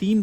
3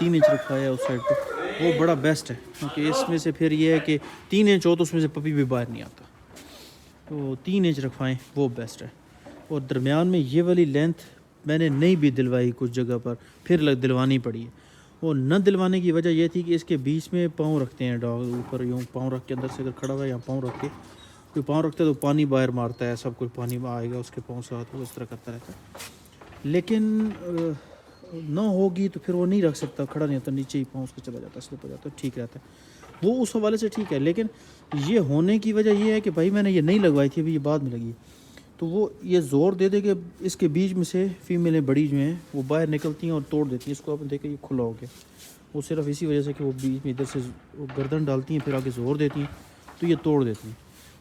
3 inch رکھا ہے اس side پہ، وہ بڑا بیسٹ ہے، کیونکہ اس میں سے پھر یہ ہے کہ 3 انچ ہو تو اس میں سے پپی بھی باہر نہیں آتا، تو 3 انچ رکھوائیں وہ بیسٹ ہے۔ اور درمیان میں یہ والی لینتھ میں نے نہیں بھی دلوائی کچھ جگہ پر، پھر دلوانی پڑی ہے۔ وہ نہ دلوانے کی وجہ یہ تھی کہ اس کے بیچ میں پاؤں رکھتے ہیں ڈاگ، اوپر یوں پاؤں رکھ کے اندر سے اگر کھڑا ہوا ہے یا پاؤں رکھ کے کوئی پاؤں رکھتا ہے تو پانی باہر مارتا ہے، سب کچھ پانی آئے گا اس کے پاؤں ساتھ، وہ اس طرح کرتا رہتا ہے۔ لیکن نہ ہوگی تو پھر وہ نہیں رکھ سکتا، کھڑا نہیں ہوتا، نیچے ہی پاؤں اس کے چلا جاتا ہے، سلپ ہو جاتا ہے، ٹھیک رہتا ہے وہ اس حوالے سے ٹھیک ہے۔ لیکن یہ ہونے کی وجہ یہ ہے کہ بھائی میں نے یہ نہیں لگوائی تھی، ابھی یہ بعد میں لگی ہے، تو وہ یہ زور دے دے کہ اس کے بیچ میں سے فیمیلیں بڑی جو ہیں وہ باہر نکلتی ہیں اور توڑ دیتی ہیں اس کو۔ آپ دیکھیں یہ کھلا ہو گیا، وہ صرف اسی وجہ سے کہ وہ بیچ میں ادھر سے وہ گردن ڈالتی ہیں، پھر آگے زور دیتی ہیں تو یہ توڑ دیتی ہیں،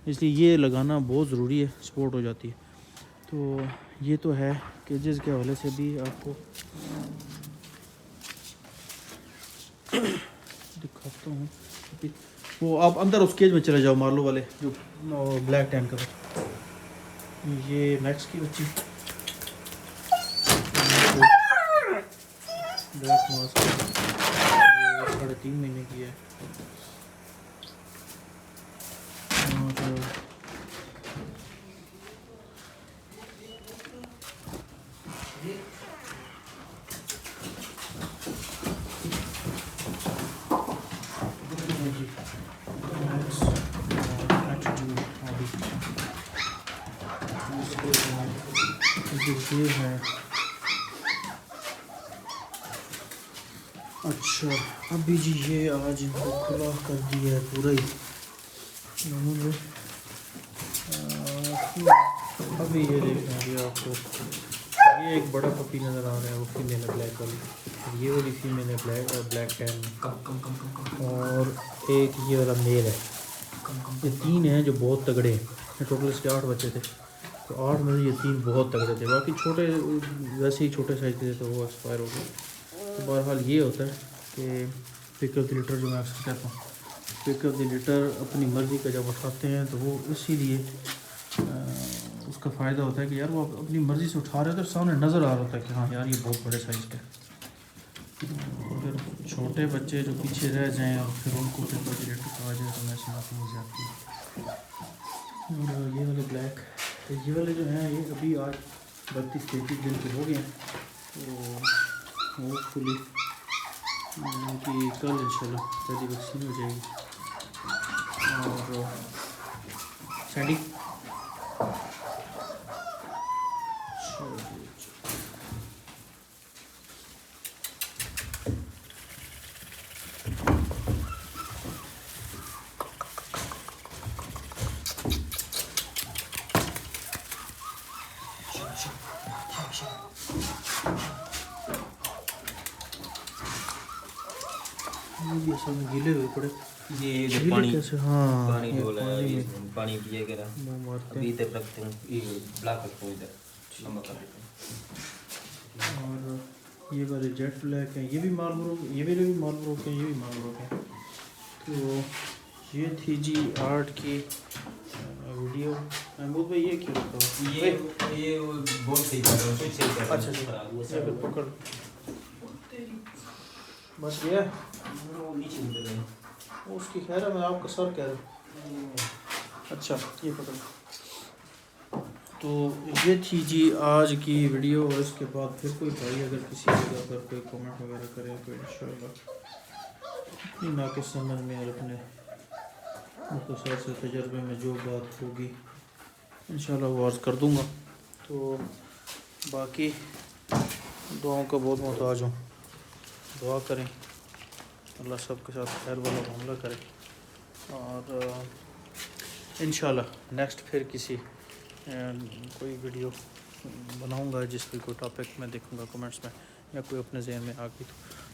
اس لیے یہ لگانا بہت ضروری ہے، سپورٹ ہو جاتی ہے۔ تو یہ تو ہے کیجز کے حوالے سے بھی آپ کو دکھاتا ہوں۔ وہ آپ اندر اس کیج میں چلے جاؤ، مارلو والے جو بلیک ٹین کا، یہ میکس کی بچی بلیک ماسک 3.5 مہینے کی ہے، اور یہ ہے۔ اچھا ابھی جی یہ آج ان کو کھلا کر دیا ہے پورا ہی، ابھی یہ دیکھیں گے آپ کو، یہ ایک بڑا پپی نظر آ رہا ہے، وہ فیمیل ہے بلیک والی، یہ والی فیمیل ہے بلیک ٹین میں، اور ایک یہ والا میل ہے۔ یہ 3 ہیں جو بہت تگڑے ہیں، ٹوٹل اس کے 8 بچے تھے، تو 8 میں سے یہ 3 بہت تگڑے تھے، باقی چھوٹے ویسے ہی چھوٹے سائز کے تھے تو وہ ایکسپائر ہو گئے۔ تو بہرحال یہ ہوتا ہے کہ پک اپ دی لٹر جو میں اکثر کہتا ہوں، پک اپ دی لٹر اپنی مرضی کا جب اٹھاتے ہیں تو وہ اسی لیے اس کا فائدہ ہوتا ہے کہ یار وہ اپنی مرضی سے اٹھا رہے ہوتے ہیں، سامنے نظر آ رہا ہوتا ہے کہ ہاں یار یہ بہت بڑے سائز کا ہے۔ اگر چھوٹے بچے جو پیچھے رہ جائیں اور پھر ان کو پک اپ دی لٹر آ جائے تو میں سمجھتا ہوں زیادتی۔ اور یہ والے بلیک، یہ والے جو ہیں یہ ابھی آج 32-33 دن کے ہو گئے ہیں، تو ہوپ فلی ان کی کل انشاءاللہ پہلی ویکسین ہو جائے گی۔ اور سینڈی یہ اصل میں گیلے ہوئے پڑے، یہ گیلے پانی کیسے؟ ہاں پانی یہ ڈولا ہے، پانی میں پانی پیے گا منہ مارتے ابھی ہیں۔ تک رکھتے ہیں، یہ بلاک رکھتے ہیں ادھر لمبا کر دیتے ہیں۔ اور یہ والے جیٹ بلیک ہیں، یہ بھی مارلبورو، یہ بھی مارلبورو کے ہیں، یہ بھی مارلبورو کے ہیں۔ تو یہ تھی جی آرٹ کی ویڈیو۔ محمود بھائی یہ کیوں رکھا ہوا؟ یہ بہت صحیح کر رہے ہیں، سوئچ صحیح کر رہے اچھا ہیں، خراب ہوا اچھا سب پکڑ بس گیا وہ نیچے اتر رہے ہیں۔ وہ اس کی خیر ہے، میں آپ کا سر کہہ رہا ہوں۔ اچھا یہ پکڑ۔ تو یہ تھی جی آج کی ویڈیو، اور اس کے بعد پھر کوئی بھائی اگر کسی جگہ پر کوئی کامنٹ وغیرہ کرے تو انشاءاللہ اپنی ناقص سمجھ میں اور اپنے مختصر سے تجربے میں جو بات ہوگی انشاءاللہ وہ عرض کر دوں گا۔ تو باقی دعاؤں کا بہت محتاج ہوں، دعا کریں اللہ سب کے ساتھ خیر والا معاملہ کرے، اور انشاءاللہ نیکسٹ پھر کسی کوئی ویڈیو بناؤں گا جس پہ کوئی ٹاپک میں دیکھوں گا کمنٹس میں یا کوئی اپنے ذہن میں آ گئی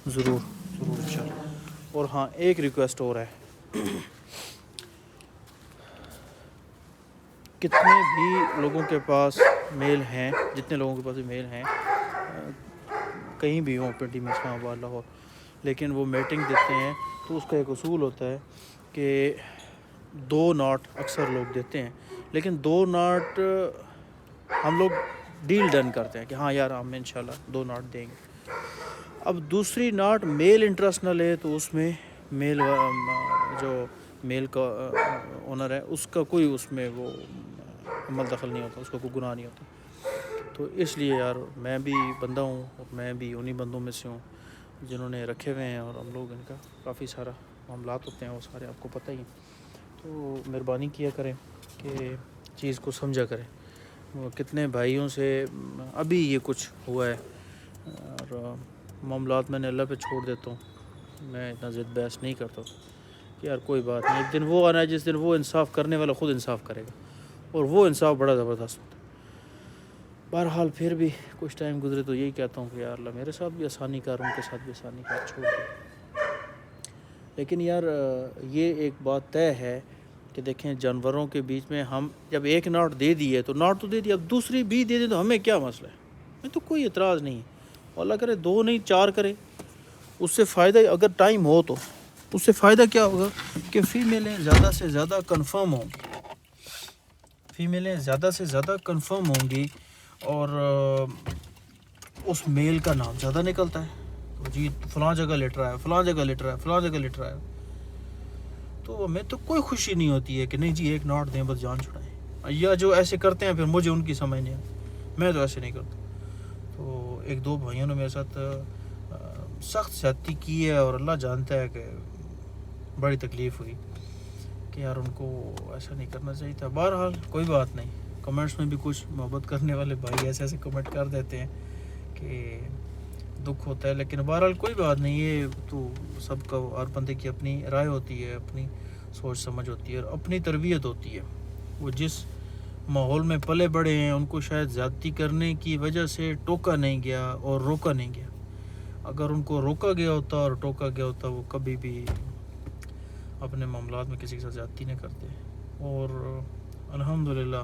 تو ضرور انشاءاللہ۔ اور ہاں ایک ریکویسٹ اور ہے، کتنے بھی لوگوں کے پاس میل ہیں، جتنے لوگوں کے پاس بھی میل ہیں کہیں بھی ہوں، پنڈی میں، اسلام آباد، لاہور، لیکن وہ میٹنگ دیتے ہیں تو اس کا ایک اصول ہوتا ہے کہ 2 ناٹ اکثر لوگ دیتے ہیں، لیکن 2 ناٹ ہم لوگ ڈیل ڈن کرتے ہیں کہ ہاں یار ہم انشاءاللہ 2 ناٹ دیں گے۔ اب دوسری ناٹ میل انٹرسٹ نہ لے تو اس میں میل جو میل کا اونر ہے اس کا کوئی اس میں وہ عمل دخل نہیں ہوتا، اس کا کوئی گناہ نہیں ہوتا. تو اس لیے یار میں بھی بندہ ہوں اور میں بھی انہی بندوں میں سے ہوں جنہوں نے رکھے ہوئے ہیں، اور ہم لوگ ان کا کافی سارا معاملات ہوتے ہیں وہ سارے آپ کو پتہ ہی ہیں. تو مہربانی کیا کریں کہ چیز کو سمجھا کریں. وہ کتنے بھائیوں سے ابھی یہ کچھ ہوا ہے، اور معاملات میں نے اللہ پہ چھوڑ دیتا ہوں. میں اتنا ضد بحث نہیں کرتا کہ یار کوئی بات نہیں، ایک دن وہ آنا ہے جس دن وہ انصاف کرنے والا خود انصاف کرے گا، اور وہ انصاف بڑا زبردست ہوتا ہے. بہرحال پھر بھی کچھ ٹائم گزرے تو یہی کہتا ہوں کہ یار اللہ میرے ساتھ بھی آسانی کر، ان کے ساتھ بھی آسانی کر، چھوڑ دے. لیکن یار یہ ایک بات طے ہے کہ دیکھیں جانوروں کے بیچ میں ہم جب ایک ناٹ دے دیے تو ناٹ تو دے دی، اب دوسری بھی دے دیں تو ہمیں کیا مسئلہ ہے؟ میں تو کوئی اعتراض نہیں ہے. اللہ کرے 2 نہیں 4 کرے، اس سے فائدہ اگر ٹائم ہو تو اس سے فائدہ کیا ہوگا کہ فیمیلیں زیادہ سے زیادہ کنفرم ہوں گی، فیمیلیں زیادہ سے زیادہ کنفرم ہوں گی، اور اس میل کا نام زیادہ نکلتا ہے. تو جی فلاں جگہ لٹ رہا ہے، فلاں جگہ لٹ رہا ہے، فلاں جگہ لٹ رہا ہے. تو ہمیں تو کوئی خوشی نہیں ہوتی ہے کہ نہیں جی ایک ناٹ دیں بس جان چھڑائیں. یا جو ایسے کرتے ہیں پھر مجھے ان کی سمجھ نہیں آتی، میں تو ایسے نہیں کرتا. تو 1-2 بھائیوں نے میرے ساتھ سخت زیادتی کی ہے، اور اللہ جانتا ہے کہ بڑی تکلیف ہوئی کہ یار ان کو ایسا نہیں کرنا چاہیے تھا. بہرحال کوئی بات نہیں، کمنٹس میں بھی کچھ محبت کرنے والے بھائی ایسے کمنٹ کر دیتے ہیں کہ دکھ ہوتا ہے. لیکن بہرحال کوئی بات نہیں، یہ تو سب کا ہر بندے کی اپنی رائے ہوتی ہے، اپنی سوچ سمجھ ہوتی ہے، اور اپنی تربیت ہوتی ہے. وہ جس ماحول میں پلے بڑے ہیں ان کو شاید زیادتی کرنے کی وجہ سے ٹوکا نہیں گیا اور روکا نہیں گیا. اگر ان کو روکا گیا ہوتا اور ٹوکا گیا ہوتا وہ کبھی بھی اپنے معاملات میں کسی کے ساتھ زیادتی نہیں کرتے. اور الحمدللہ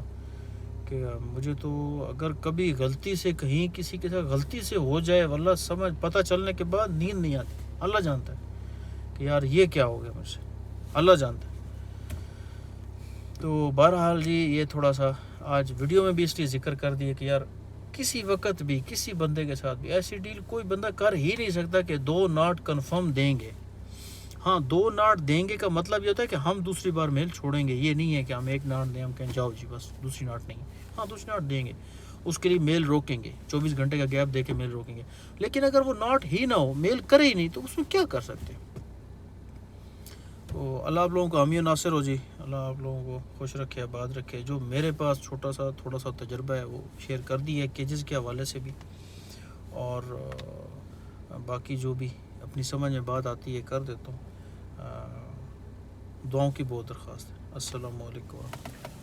کہ مجھے تو اگر کبھی غلطی سے کہیں کسی کے ساتھ غلطی سے ہو جائے، واللہ سمجھ پتہ چلنے کے بعد نیند نہیں آتی. اللہ جانتا ہے کہ یار یہ کیا ہو گیا مجھ سے، اللہ جانتا ہے. تو بہرحال جی یہ تھوڑا سا آج ویڈیو میں بھی اس لیے ذکر کر دیا کہ یار کسی وقت بھی کسی بندے کے ساتھ بھی ایسی ڈیل کوئی بندہ کر ہی نہیں سکتا کہ 2 ناٹ کنفرم دیں گے. ہاں 2 ناٹ دیں گے کا مطلب یہ ہوتا ہے کہ ہم دوسری بار میل چھوڑیں گے. یہ نہیں ہے کہ ہم 1 ناٹ دیں ہم کہیں جاؤ جی بس دوسری ناٹ نہیں. ہاں دوسری ناٹ دیں گے، اس کے لیے میل روکیں گے، 24 گھنٹے کا گیپ دے کے میل روکیں گے. لیکن اگر وہ ناٹ ہی نہ ہو، میل کرے ہی نہیں، تو اس میں کیا کر سکتے ہیں. تو اللہ آپ لوگوں کو حامی و ناصر ہو جی. اللہ آپ لوگوں کو خوش رکھے، آباد رکھے. جو میرے پاس چھوٹا سا تھوڑا سا تجربہ ہے وہ شیئر کر دی ہے کیجز کے حوالے سے بھی، اور باقی جو بھی اپنی سمجھ میں بات آتی ہے کر دیتا ہوں. دعاؤں کی بہت درخواست ہے. السلام علیکم ورحمۃ اللہ.